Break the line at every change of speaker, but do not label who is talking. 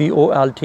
BOLT،